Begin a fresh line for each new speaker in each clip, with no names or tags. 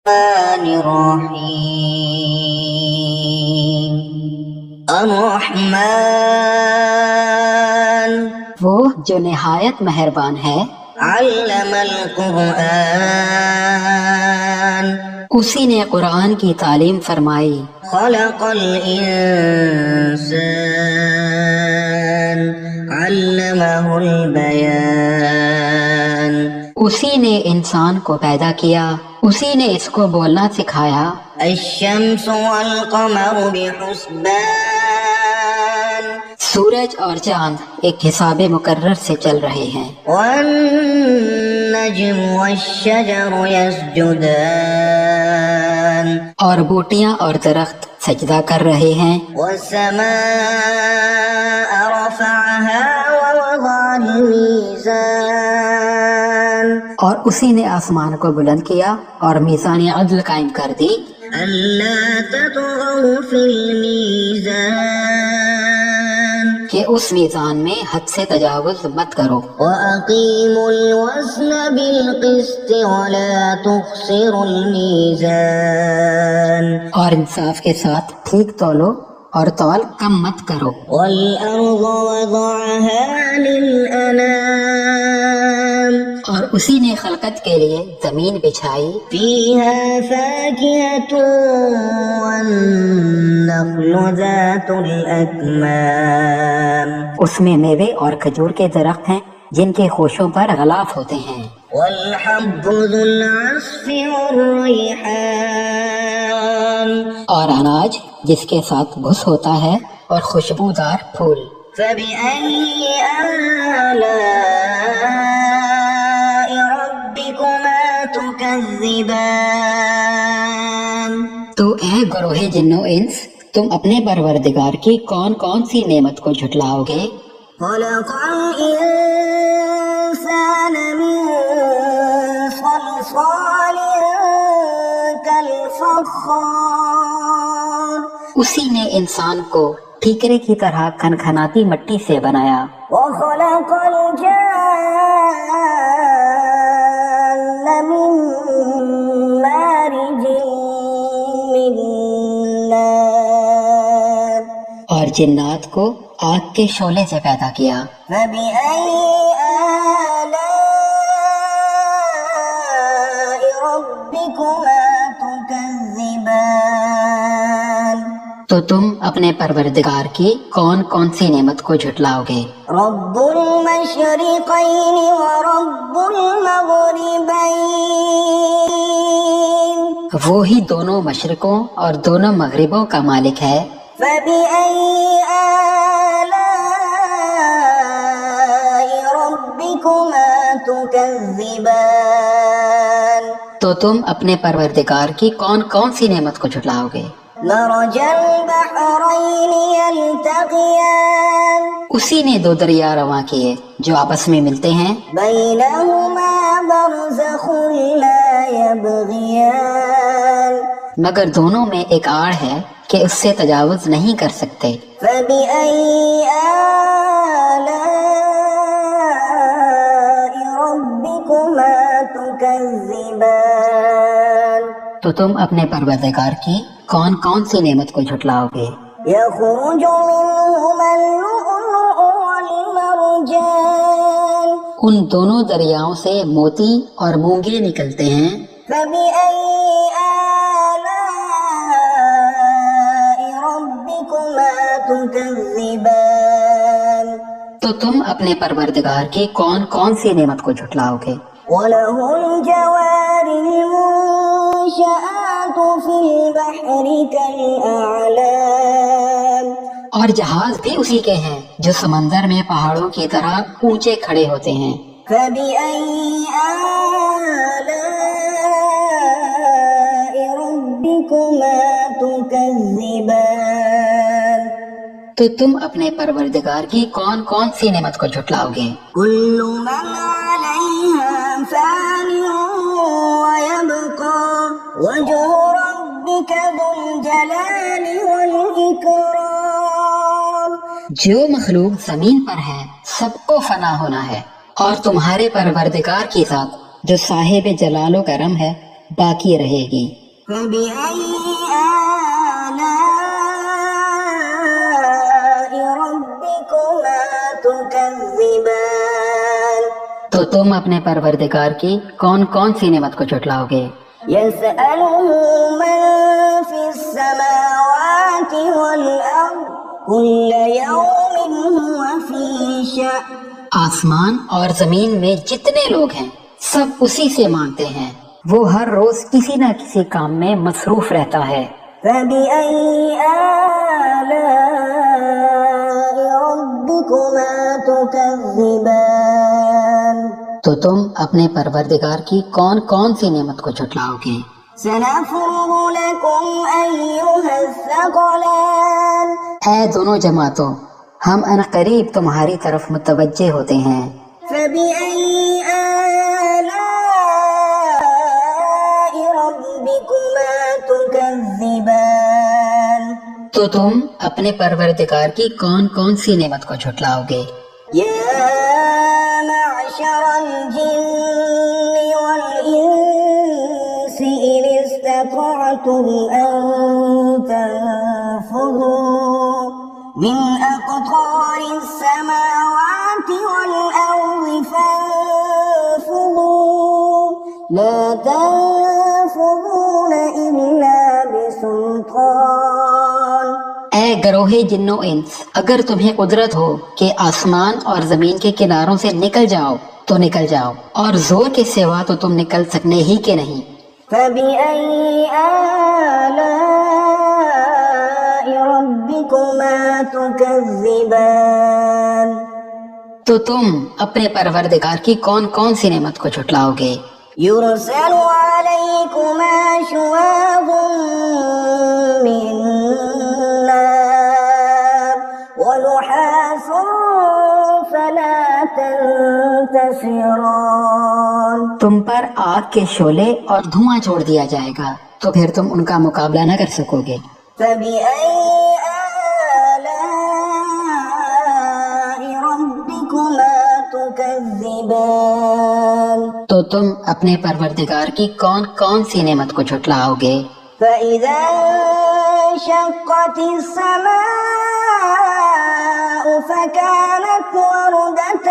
الرحیم الرحمن،
وہ جو نہایت مہربان ہے،
علم القرآن،
اسی نے قرآن کی تعلیم فرمائی،
خلق الانسان، علمہ البیان،
اسی نے انسان کو پیدا کیا، اسی نے اس کو بولنا سکھایا،
الشمس والقمر بحسبان،
سورج اور چاند ایک حساب مقرر سے چل رہے ہیں،
والنجم والشجر يسجدان،
اور بوٹیاں اور درخت سجدہ کر رہے ہیں،
والسماء رفعها ووضع الميزان،
اور اسی نے آسمان کو بلند کیا اور میزان عدل قائم کر دی،
ألا تطغوا في الميزان،
کہ اس میزان میں حد سے تجاوز مت کرو،
وأقيموا الوزن بالقسط ولا تخسروا الميزان،
اور انصاف کے ساتھ ٹھیک تولو اور تول کم مت کرو،
والأرض وضعها للأنام،
اور اسی نے خلقت کے لیے زمین بچھائی،
فيها فاكهة والنخل ذات الأكمام،
اس میں میوے اور کھجور کے درخت ہیں جن کے خوشوں پر غلاف ہوتے ہیں،
والحب ذو العصف والريحان،
اور اناج جس کے ساتھ بھس ہوتا ہے اور خوشبودار پھول،
فبأي آلاء ربكما تكذبان،
تو اے گروہ جنو انس، تم اپنے پروردگار کی کون کون سی نعمت کو جھٹلاؤ گے؟
خلق الإنسان من صلصال كالفخار،
اسی نے انسان کو ٹھیکرے کی طرح کھنکھناتی مٹی سے بنایا،
وخلق الجان من مارج من نار،
اور جنات کو آگ کے شعلے سے پیدا کیا،
فبأي آلاء ربكما تكذبان،
تو تم اپنے پروردگار کی کون کون سی نعمت کو جھٹلاؤ گے؟
رب المشرقين ورب المغربين،
وہی دونوں مشرقوں اور دونوں مغربوں کا مالک ہے،
فبأي آلاء ربكما تكذبان،
تو تم اپنے پروردگار کی کون کون سی نعمت کو جھٹلاؤ گے؟
مرج البحرين يلتقيان،
اسی نے دو دریا رواں کیے جو آپس میں ملتے ہیں،
بينهما برزخ لا يبغيان،
مگر دونوں میں ایک آڑ ہے کہ اس سے تجاوز نہیں کر سکتے،
فبأي آلاء ربكما تكذبان،
تو تم اپنے پروردگار کی کون کون سی نعمت کو جھٹلاؤ گے؟
يخرج منهما اللؤلؤ والمرجان،
ان دونوں دریاؤں سے موتی اور مونگے نکلتے ہیں،
فبأي آلاء ربكما تكذبان،
تو تم اپنے پروردگار کی کون کون سی نعمت کو جھٹلاؤ گے؟
وله الجوار المنشآت في البحر كالأعلام،
اور جہاز بھی اسی کے ہیں جو سمندر میں پہاڑوں کی طرح اونچے کھڑے ہوتے ہیں،
فبأي آلاء ربكما تكذبان،
تو تم اپنے پروردگار کی کون کون سی نعمت کو جھٹلاؤ گے؟
كل من عليها فان ويبقى وجه ربك ذو الجلال والإكرام،
جو مخلوق زمین پر ہے سب کو فنا ہونا ہے، اور تمہارے پروردگار کی ذات جو صاحب جلال و کرم ہے باقی رہے گی۔
فبأي آلاء ربكما تكذبان
تو تم اپنے پروردگار کی کون کون سی نعمت کو جھٹلاؤ گے؟
يسأله من في السماوات والأرض كل يوم هو في شأن
آسمان اور زمین میں جتنے لوگ ہیں سب اسی سے مانگتے ہیں، وہ ہر روز کسی نہ کسی کام میں مصروف رہتا ہے۔
فبأي آلاء ربكما تكذبان
تو تم اپنے پروردگار کی کون کون سی نعمت کو جھٹلاؤ گے؟
سنفرغ لكم أيها الثقلان
اے دونوں جماعتوں، ہم عنقریب تمہاری طرف متوجہ ہوتے ہیں۔
فبأي آلاء ربكما تكذبان
تو تم اپنے پروردگار کی کون کون سی نعمت کو جھٹلاؤ گے؟
يا معشر الجن والإنس إن استطعتم أن تنفذوا من أقطار السماوات والأرض فانفذوا لا تنفذون إلا بسلطان
اے گروہ جن و انس، اگر تمہیں قدرت ہو کہ آسمان اور زمین کے کناروں سے نکل جاؤ تو نکل جاؤ، اور زور کے سوا تو تم نکل سکنے ہی کے نہیں۔
فبأي آلاء ربكما تكذبان
تو تم اپنے پروردگار کی کون کون سی نعمت کو جھٹلاؤ گے؟
يرسل عليكما شواظ من نار ونحاس فلا تنتصران
تم پر آگ کے شعلے اور دھواں چھوڑ دیا جائے گا تو پھر تم ان کا مقابلہ نہ کر سکو گے۔
فبأي آلاء ربكما تكذبان
تو تم اپنے پروردگار کی کون کون سی نعمت کو جھٹلاؤ گے؟
فإذا انشقت السماء فكانت وردة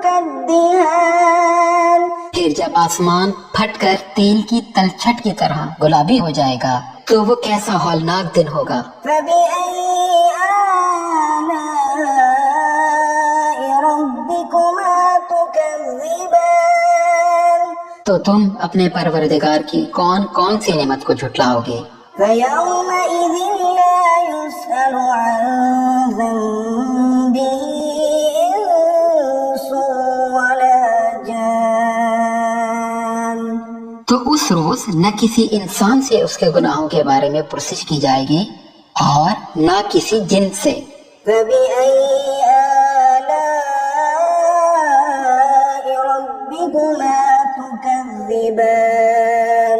كالدهان
پھر جب آسمان پھٹ کر تیل کی تلچھٹ کی طرح گلابی ہو جائے گا تو وہ کیسا ہولناک دن ہوگا۔
فبأي آلاء ربكما تكذبان
تو تم اپنے پروردگار کی کون کون سی نعمت کو جھٹلاؤ گے؟
فيومئذ لا يسأل عن ذنبه إنس ولا جان
تو اس روز نہ کسی انسان سے اس کے گناہوں کے بارے میں پرسش کی جائے گی اور نہ کسی جن سے۔
فبأي آلاء ربكما تكذبان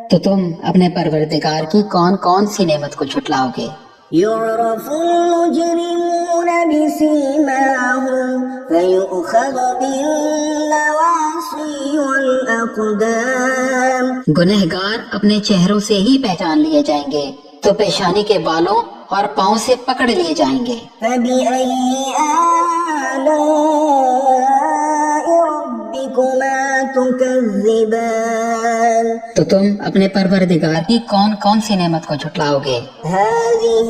تو تم اپنے پروردگار کی کون کون سی نعمت کو جھٹلاؤ گے؟
يعرف المجرمون بسيماهم فيؤخذ بالنواصي والأقدام
گنہگار اپنے چہروں سے ہی پہچان لیے جائیں گے تو پیشانی کے بالوں اور پاؤں سے پکڑ لیے جائیں گے۔
فبأي آلاء ربكما تكذبان
تو تم اپنے پروردگار کی کون کون سی نعمت کو جھٹلاؤ گے؟
هذه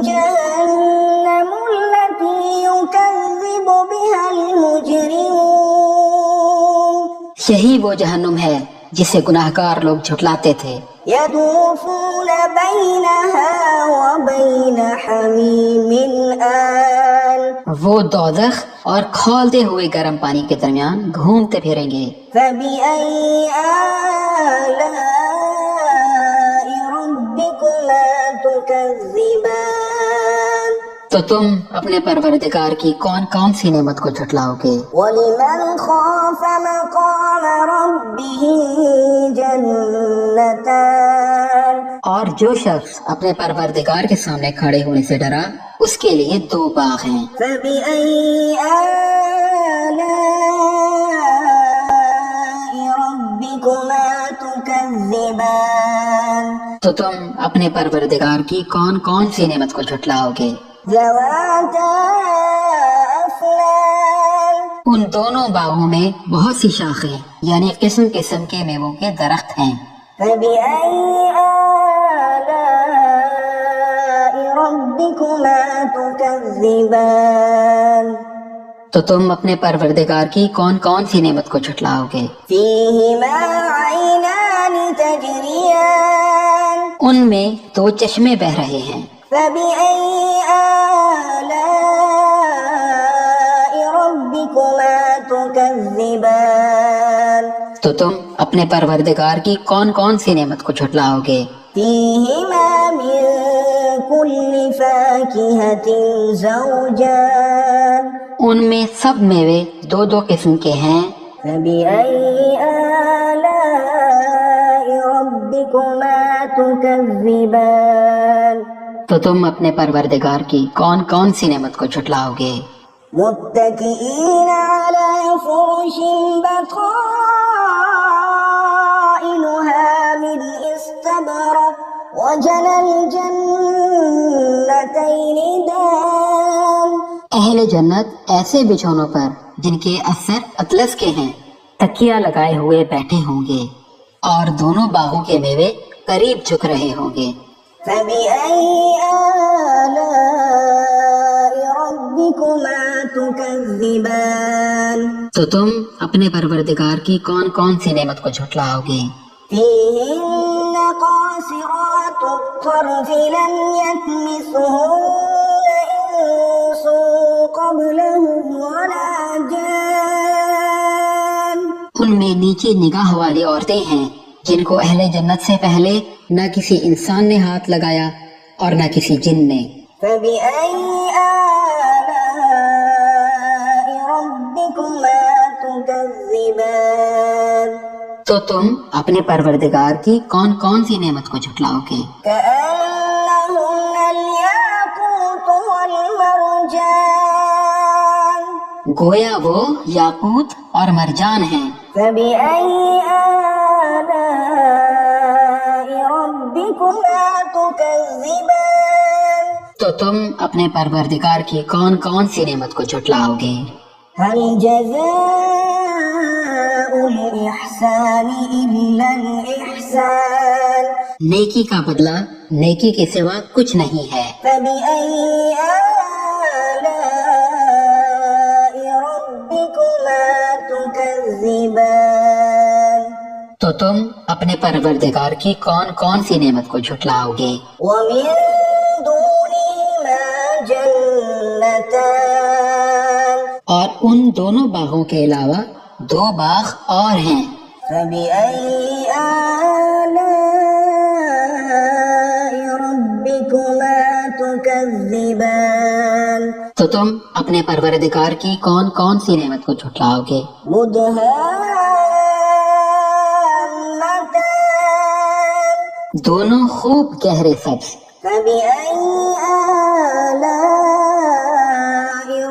جهنم التي يكذب بها المجرمون
یہی وہ جہنم ہے جسے گناہگار لوگ جھٹلاتے تھے۔
يطوفون بينها وبين حميم آن
وہ دوزخ اور کھولتے ہوئے گرم پانی کے درمیان گھومتے پھریں گے۔
فبأي آلاء ربكما تكذبان
تو تم اپنے پروردگار کی کون کون سی نعمت کو جھٹلاؤ گے؟
ولمن خاف مقام ربه جنتان
اور جو شخص اپنے پروردگار کے سامنے کھڑے ہونے سے ڈرا اس کے لیے دو باغ ہیں۔
فبأي آلاء ربكما تكذبان تكذبان
تو تم اپنے پروردگار کی کون کون سی نعمت کو جھٹلاؤ گے؟
ذواتا أفنان
ان دونوں باغوں میں بہت سی شاخیں یعنی قسم قسم کے میووں کے درخت ہیں۔
فبأي آلاء ربكما تكذبان
تو تم اپنے پروردگار کی کون کون سی نعمت کو جھٹلاؤ گے؟
فيهما عينان تجريان
ان میں دو چشمے بہ رہے ہیں۔
فبأي آلاء ربكما تكذبان
تو تم اپنے پروردگار کی کون کون سی نعمت کو جھٹلاؤ گے؟
فيهما من كل فاكهة زوجان
ان میں سب میوے دو دو قسم کے ہیں۔
فبأي آلاء ربكما تكذبان
تو تم اپنے پروردگار کی کون کون سی نعمت کو جھٹلاؤ گے؟
متكئين على فرش بطائنها من استبرق وجنى الجنتين دان
اہل جنت ایسے بچھونوں پر جن کے اثر اطلس کے ہیں تکیہ لگائے ہوئے بیٹھے ہوں گے اور دونوں باغوں کے میوے قریب جھک رہے ہوں گے۔
فبأي آلاء ربكما تكذبان
تو تم اپنے پروردگار کی کون کون سی نعمت کو جھٹلاؤ گے؟
فيهن قاصرات الطرف لم يطمثهن إنس قبلهم ولا جان
ان میں نیچی نگاہ والی عورتیں ہیں جن کو اہل جنت سے پہلے نہ کسی انسان نے ہاتھ لگایا اور نہ کسی جن نے۔
فبأي آلاء ربكما تكذبان
تو تم اپنے پروردگار کی کون کون سی نعمت کو جھٹلاؤ گے؟
كأنهن الياقوت والمرجان
گویا وہ یاقوت اور مرجان ہیں۔
فبأي آلاء ربكما تكذبان
تو تم اپنے پروردگار کی کون کون سی نعمت کو جھٹلاؤ گے؟
هل جزاء الإحسان إلا الإحسان
نیکی کا بدلہ نیکی کے سوا کچھ نہیں ہے۔
فبأي آلاء ربكما تكذبان
تو تم اپنے پروردگار کی کون کون سی نعمت کو جھٹلاؤ گے؟
ومن دونهما جنتان
اور ان دونوں باغوں کے علاوہ دو باغ اور ہیں۔
فبأي آلاء ربكما تكذبان
تو تم اپنے پروردگار کی کون کون سی نعمت کو جھٹلاؤ گے؟
مدهامتان
دونوں خوب گہرے سبز۔
فبأي آلاء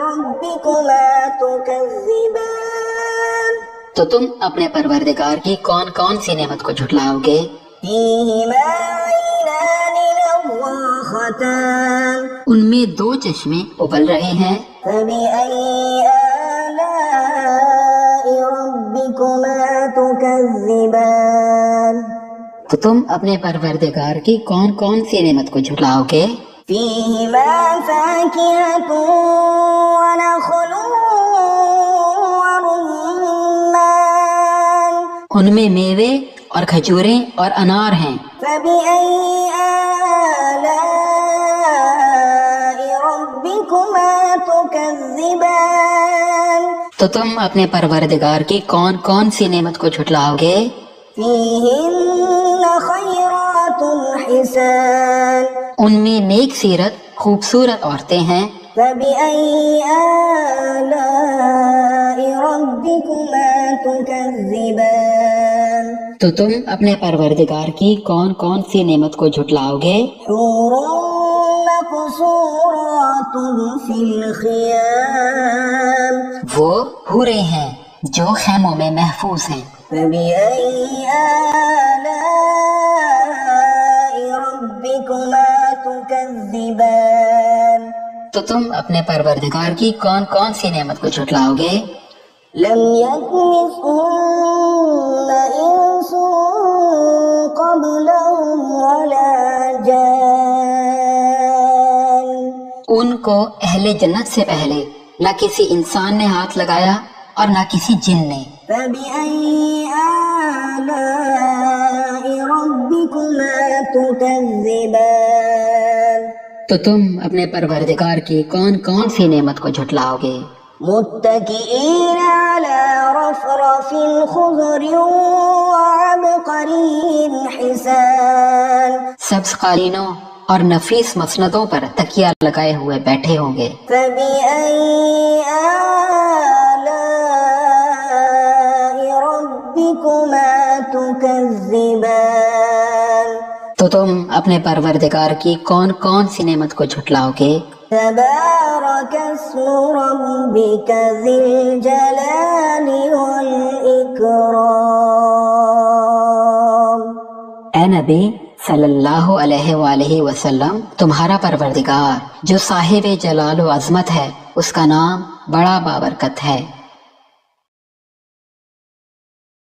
ربكما تكذبان
تو تم اپنے پروردگار کی کون کون سی نعمت کو جھٹلاؤ گے؟
فيهما عينان نضاختان
ان میں دو چشمے ابل رہے ہیں۔
فبأي آلاء ربكما تكذبان
تو تم اپنے پروردگار کی کون کون سی نعمت کو جھٹلاؤ گے؟
فيهما فاكهة ونخل ورمان
ان میں میوے اور کھجوریں اور انار ہیں۔
فبأي آلاء ربكما تكذبان
تو تم اپنے پروردگار کی کون کون سی نعمت کو جھٹلاؤ گے؟
فيهن خيرات حسان
ان میں نیک سیرت خوبصورت عورتیں ہیں۔
فبأي آلاء ربكما تكذبان
تو تم اپنے پروردگار کی کون کون سی نعمت کو جھٹلاؤ گے؟
حور مقصورات في الخيام
وہ حوریں ہیں جو خیموں میں محفوظ ہیں۔
فبأي آلاء
تو تم اپنے پروردگار کی کون کون سی نعمت کو جھٹلاؤ گے؟
لم يطمثهن انس قبلهم ولا جان،
ان کو اہل جنت سے پہلے نہ کسی انسان نے ہاتھ لگایا اور نہ کسی جن نے۔
فبأي آلاء ربكما تكذبان،
تو تم اپنے پروردگار کی کون کون سی نعمت کو جھٹلاؤ گے؟
متكئين على رفرف خضر وعبقري حسان،
سبز قالینوں اور نفیس مسندوں پر تکیہ لگائے ہوئے بیٹھے ہوں گے۔
فبأي آلاء ربكما تكذبان،
تو تم اپنے پروردگار کی کون کون سی نعمت کو جھٹلاؤ گے؟
تبارك اسم ربك ذي الجلال والإكرام۔
اے نبی صلی اللہ علیہ وآلہ وسلم، تمہارا پروردگار جو صاحب جلال و عظمت ہے، اس کا نام بڑا بابرکت ہے۔